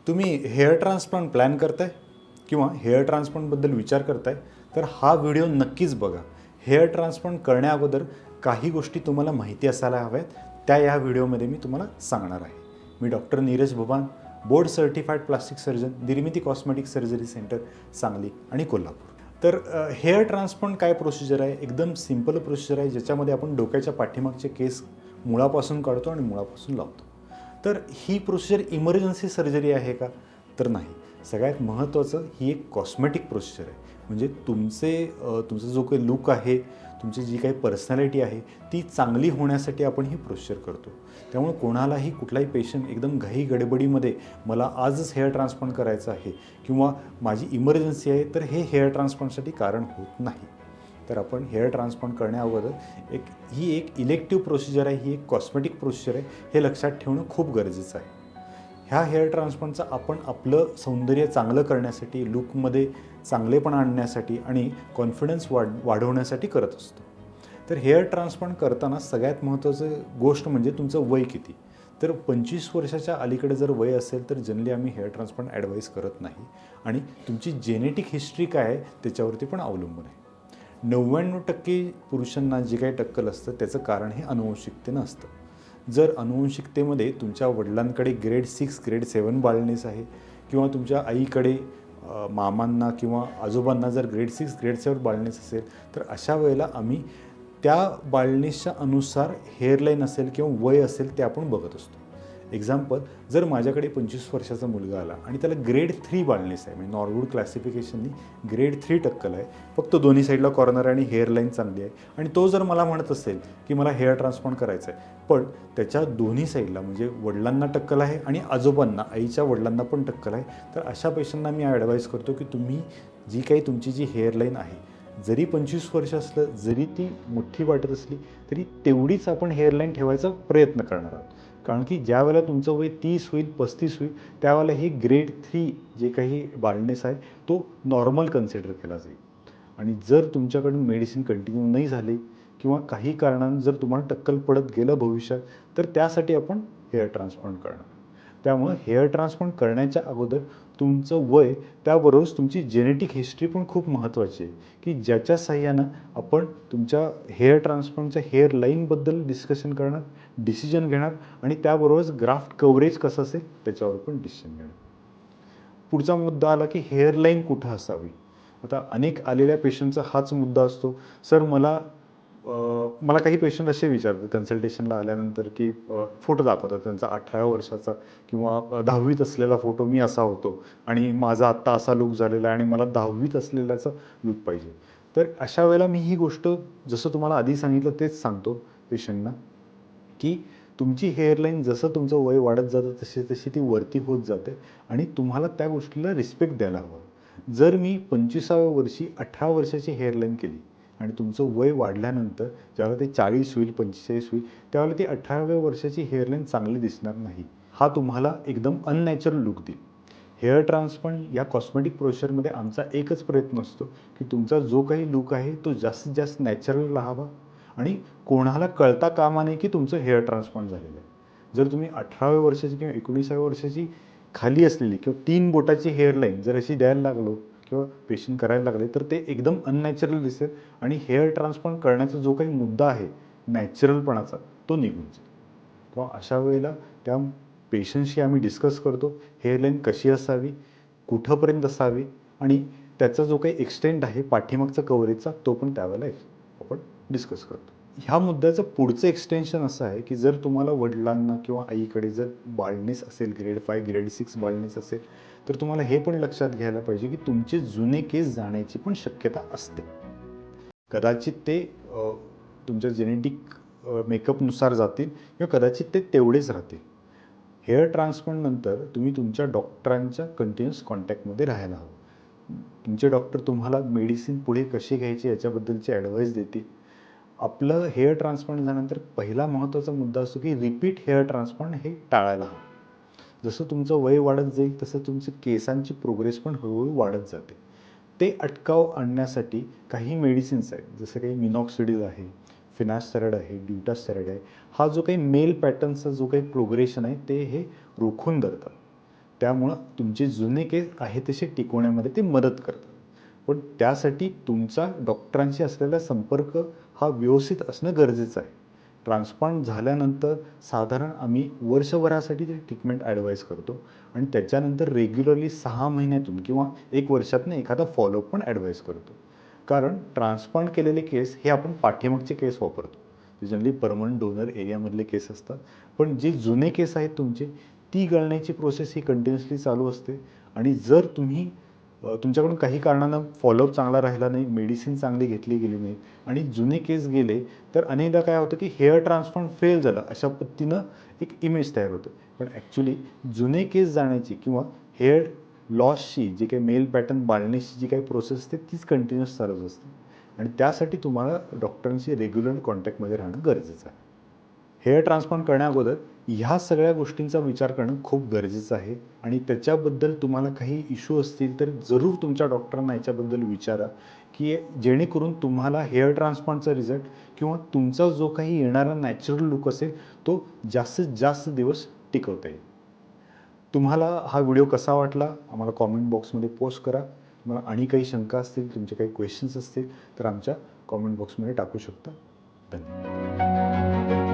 तुम्ही hair transplant plan करताय किंवा हेअर ट्रान्सप्लांटबद्दल विचार करताय तर हा व्हिडिओ नक्कीच बघा. हेअर ट्रान्सप्लांट करण्याअगोदर काही गोष्टी तुम्हाला माहिती असायला हव्यात, त्या या व्हिडिओमध्ये मी तुम्हाला सांगणार आहे. मी doctor Neeraj Bhuban, board certified plastic surgeon, Nirmiti cosmetic surgery centre, Sangli आणि कोल्हापूर. तर हेअर ट्रान्सप्लांट काय प्रोसिजर आहे? एकदम सिंपल प्रोसिजर आहे, ज्याच्यामध्ये आपण डोक्याच्या पाठीमागचे केस मुळापासून काढतो आणि मुळापासून लावतो. तर ही प्रोसिजर इमर्जन्सी सर्जरी आहे का? तर नाही. सगळ्यात महत्त्वाचं ही एक कॉस्मेटिक प्रोसिजर आहे. म्हणजे तुमचा जो काही लूक आहे, तुमची जी काही पर्सनॅलिटी आहे ती चांगली होण्यासाठी आपण ही प्रोसिजर करतो. त्यामुळे कोणालाही कुठलाही पेशंट एकदम घाई गडबडीमध्ये मला आजच हेअर ट्रान्सप्लांट करायचं आहे किंवा माझी इमर्जन्सी आहे, तर हे हेअर ट्रान्सप्लांटसाठी कारण होत नाही. तर आपण हेअर ट्रान्सप्लांट करण्याअगोदर ही एक इलेक्टिव्ह प्रोसिजर आहे, ही एक कॉस्मेटिक प्रोसिजर आहे, हे लक्षात ठेवणं खूप गरजेचं आहे. ह्या हेअर ट्रान्सप्लांटचा आपण आपलं सौंदर्य चांगलं करण्यासाठी, लूकमध्ये चांगलेपणा आणण्यासाठी आणि कॉन्फिडन्स वाढवण्यासाठी करत असतो. तर हेअर ट्रान्सप्लांट करताना सगळ्यात महत्त्वाचं गोष्ट म्हणजे तुमचं वय किती. तर 25 वर्षाच्या अलीकडे जर वय असेल तर जनरली आम्ही हेअर ट्रान्सप्लांट ॲडवाईस करत नाही. आणि तुमची जेनेटिक हिस्ट्री काय आहे त्याच्यावरती पण अवलंबून आहे. 99% पुरुषांना जे काही टक्कल असतं त्याचं कारण हे अनुवंशिकतेनं असतं. जर अनुवंशिकतेमध्ये तुमच्या वडिलांकडे ग्रेड 6 ग्रेड 7 बाळनेस आहे किंवा तुमच्या आईकडे मामांना किंवा आजोबांना जर ग्रेड 6 ग्रेड 7 बाळनेस असेल, तर अशा वेळेला आम्ही त्या बाळनेसच्या अनुसार हेअरलाईन असेल किंवा वय असेल ते आपण बघत असतो. एक्झाम्पल, जर माझ्याकडे 25 वर्षाचा मुलगा आला आणि त्याला ग्रेड 3 बाळनेस आहे, म्हणजे नॉर्वूड क्लासिफिकेशननी ग्रेड 3 टक्कल आहे, फक्त दोन्ही साईडला कॉर्नर आणि हेअरलाईन चांगली आहे, आणि तो जर मला म्हणत असेल की मला हेअर ट्रान्सप्लांट करायचं आहे, पण त्याच्या दोन्ही साईडला म्हणजे वडिलांना टक्कल आहे आणि आजोबांना, आईच्या वडिलांना पण टक्कल आहे, तर अशा पेशंटना मी ॲडवाईस करतो की तुम्ही जी काही तुमची जी हेअरलाईन आहे, जरी 25 वर्ष असलं, जरी ती मोठी वाटत असली, तरी तेवढीच आपण हेअरलाईन ठेवायचा प्रयत्न करणार आहोत. कारण की ज्या वेळेला तुमचं वय 30 होईल, 35 होईल, त्यावेळेला ही ग्रेड 3 जे काही बाळनेस आहे तो नॉर्मल कन्सिडर केला जाईल. आणि जर तुमच्याकडून मेडिसिन कंटिन्यू नाही झाली किंवा काही कारणानं जर तुम्हाला टक्कल पडत गेलं भविष्यात, तर त्यासाठी आपण हेअर ट्रान्सप्लांट करणार. त्यामुळं हेअर ट्रान्सप्लांट करण्याच्या अगोदर तुमचं वय, त्याबरोबरच तुमची जेनेटिक हिस्ट्री पण खूप महत्त्वाची आहे, की ज्याच्या साहाय्यानं आपण तुमच्या हेअर ट्रान्सप्लांटच्या हेअरलाईनबद्दल डिस्कशन करणार, डिसिजन घेणार आणि त्याबरोबरच ग्राफ्ट कव्हरेज कसं असेल त्याच्यावर पण डिसिजन घेणार. पुढचा मुद्दा आला की हेअरलाईन कुठं असावी. आता अनेक आलेल्या पेशंटचा हाच मुद्दा असतो, सर मला काही पेशंट असे विचारतात कन्सल्टेशनला आल्यानंतर की फोटो दाखवतात त्यांचा 18 वर्षाचा किंवा 10वीत असलेला फोटो, मी असा होतो आणि माझा आत्ता असा लूक झालेला आहे आणि मला 10वीत असलेल्याचा लूक पाहिजे. तर अशा वेळेला मी ही गोष्ट जसं तुम्हाला आधी सांगितलं तेच सांगतो पेशंटना, की तुमची हेअरलाईन जसं तुमचं वय वाढत जातं तशी तशी ती वरती होत जाते आणि तुम्हाला त्या गोष्टीला रिस्पेक्ट द्यायला हवं. जर मी 25व्या वर्षी 18 वर्षाची हेअरलाईन केली आणि तुमचं वय वाढल्यानंतर ज्यावेळेला ते 40 होईल, 45 होईल, त्यावेळेला ती 18व्या वर्षाची हेअरलाईन चांगली दिसणार नाही. हा तुम्हाला एकदम अननॅचरल लूक देईल. हेअर ट्रान्सप्लांट या कॉस्मेटिक प्रोसिजरमध्ये आमचा एकच प्रयत्न असतो की तुमचा जो काही लूक आहे तो जास्तीत जास्त नॅचरल राहावा आणि कोणाला कळता कामा नये की तुमचं हेअर ट्रान्सप्लांट झालेलं आहे. जर तुम्ही 18व्या वर्षाची किंवा 19व्या वर्षाची खाली असलेली किंवा 3 बोटाची हेअरलाईन जर अशी द्यायला लागलो किंवा पेशंट करायला लागले, तर ते एकदम अननॅचरल दिसेल आणि हेअर ट्रान्सप्लांट करण्याचा जो काही मुद्दा आहे नॅचरलपणाचा, तो निघून जाईल. किंवा अशा वेळेला त्या पेशंटशी आम्ही डिस्कस करतो, हेअरलाईन कशी असावी, कुठंपर्यंत असावी आणि त्याचा जो काही एक्सटेंट आहे पाठीमागचा कव्हरेजचा, तो पण त्यावेळेला आपण डिस्कस करतो. ह्या मुद्द्याचं पुढचं एक्सटेन्शन असं आहे की जर तुम्हाला वडिलांना किंवा आईकडे जर बाळनेस असेल, ग्रेड 5 ग्रेड 6 बाळनेस असेल, तर तुम्हाला हे पण लक्षात घ्यायला पाहिजे की तुमचे जुने केस जाण्याची पण शक्यता असते. कदाचित ते तुमच्या जेनेटिक मेकअपनुसार जातील किंवा कदाचित ते तेवढेच राहतील. हेअर ट्रान्सप्लांटनंतर तुम्ही तुमच्या डॉक्टरांच्या कंटिन्युअस कॉन्टॅक्टमध्ये राहायला हवं. तुमचे डॉक्टर तुम्हाला मेडिसिन पुढे कशी घ्यायची याच्याबद्दलची ॲडवाईस देतील. आपलं हेअर ट्रान्सप्लांट झाल्यानंतर पहिला महत्त्वाचा मुद्दा असतो की रिपीट हेअर ट्रान्सप्लांट हे टाळायला हवं. जसं तुमचं वय वाढत जाईल तसं तुमची केसांची प्रोग्रेस पण हळूहळू वाढत जाते. ते अटकाव आणण्यासाठी काही मेडिसिन्स आहेत, जसं काही मिनॉक्सिडिल आहे, फिनास्टेरॉइड आहे, ड्युटास्टेरॉइड आहे. हा जो काही मेल पॅटर्नचा जो काही प्रोग्रेशन आहे ते हे रोखून धरतात. त्यामुळं तुमचे जुने केस आहे तसे टिकवण्यामध्ये ते मदत करतात. पण त्यासाठी तुमचा डॉक्टरांशी असलेला संपर्क हा व्यवस्थित असणं गरजेचं आहे. ट्रान्सप्लांट झाल्यानंतर साधारण आम्ही वर्षभरासाठी ते ट्रीटमेंट ॲडवाईस करतो आणि त्याच्यानंतर रेग्युलरली 6 महिन्यातून किंवा 1 वर्षातून एखादा फॉलोअप पण ॲडवाईस करतो. कारण ट्रान्सप्लांट केलेले केस हे आपण पाठीमागचे केस वापरतो. ते जनरली परमनंट डोनर एरियामधले केस असतात. पण जे जुने केस आहेत तुमचे, ती गळण्याची प्रोसेस ही कंटिन्युअसली चालू असते आणि जर तुम्ही तुमच्याकडून काही कारणानं फॉलोअप चांगला राहिला नाही, मेडिसिन चांगली घेतली गेली नाही आणि जुने केस गेले, तर अनेकदा काय होतं की हेअर ट्रान्सप्लांट फेल झालं अशा पद्धतीनं एक इमेज तयार होतं. पण ॲक्च्युली जुने केस जाण्याची किंवा हेअर लॉसची जी काही मेल पॅटर्न बाळण्याची जी काही प्रोसेस असते तीच कंटिन्युअस चालत असते आणि त्यासाठी तुम्हाला डॉक्टरांशी रेग्युलर कॉन्टॅक्टमध्ये राहणं गरजेचं आहे. हेअर ट्रान्सप्लांट करण्याअगोदर ह्या सगळ्या गोष्टींचा विचार करणं खूप गरजेचं आहे आणि त्याच्याबद्दल तुम्हाला काही इश्यू असतील तर जरूर तुमच्या डॉक्टरांना याच्याबद्दल विचारा की जेणेकरून तुम्हाला हेअर ट्रान्सप्लांटचा रिझल्ट किंवा तुमचा जो काही येणारा नॅचरल लुक असेल तो जास्तीत जास्त दिवस टिकवता येईल. तुम्हाला हा व्हिडिओ कसा वाटला आम्हाला कॉमेंट बॉक्समध्ये पोस्ट करा. तुम्हाला आणि काही शंका असतील, तुमचे काही क्वेश्चन्स असतील तर आमच्या कॉमेंट बॉक्समध्ये टाकू शकता. धन्यवाद.